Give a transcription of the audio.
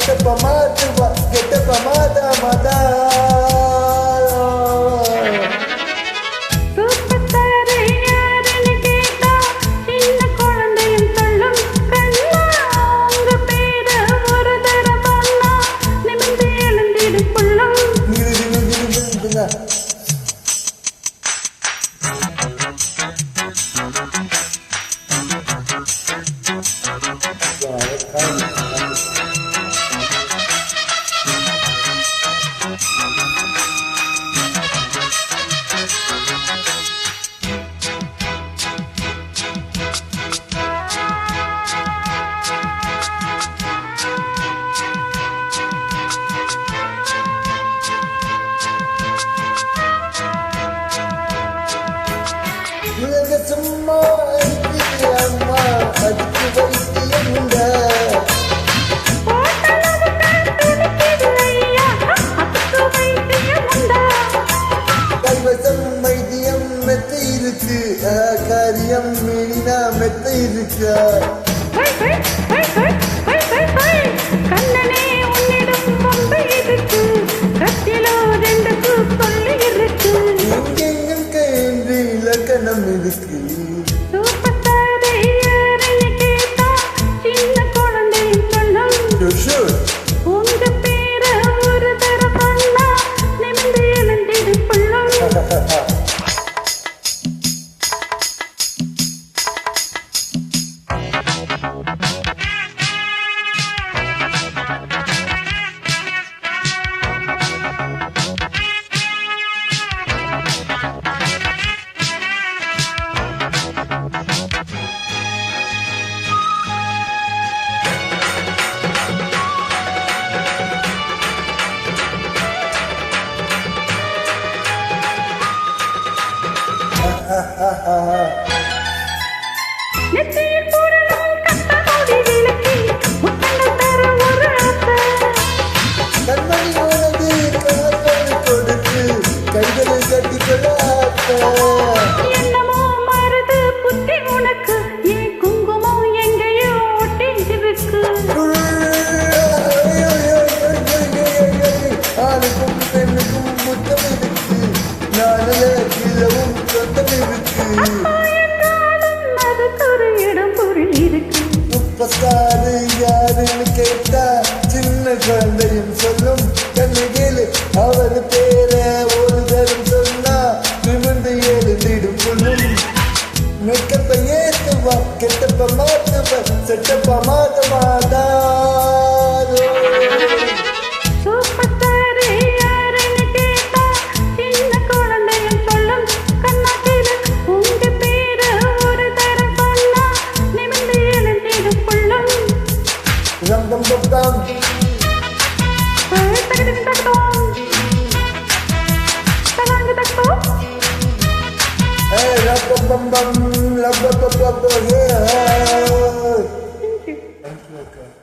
செட்டப்ப மாத்துவா கெட்டப்ப மாதா மாதா உலக சும்மா அம்மா அதுக்கு வைத்தியம் உண்டா கைவசம் வைத்தியம் மெத்த இருக்கு காரியம் மீனா மெத்த இருக்கா எங்கெங்கும் கயின்று இலக்கணம் இருக்கு கண்மணியோனது காதல் கொடுத்து கைகளை கட்டிக்கொள்ள என்னமோ மருது புத்தி உனக்கு ஏன் குங்குமம் எங்கேயோ ஒட்டிருக்கு ஆணுக்கும் பெண்ணுக்கும் முத்தம் இருக்கு நானல கிழவும் சொந்தம் இருக்கு முப்பத்தாறு யாருன்னு கேட்டா சின்ன குழந்தையும் சொல்லும் கண்ணுகேளு அவர் பேர ஒரு தரம் சொன்னா நிமிர்ந்து எழுந்திடும் சொல்லும் மெக்கப்ப ஏத்துவா கெட்டப்ப மாத்துவா செட்டப்ப மாத்த மாதா Ram bam bam bam. Hey, ram bam bam bam, ram bam bam bam, yeah. Thank you. Thank you, okay.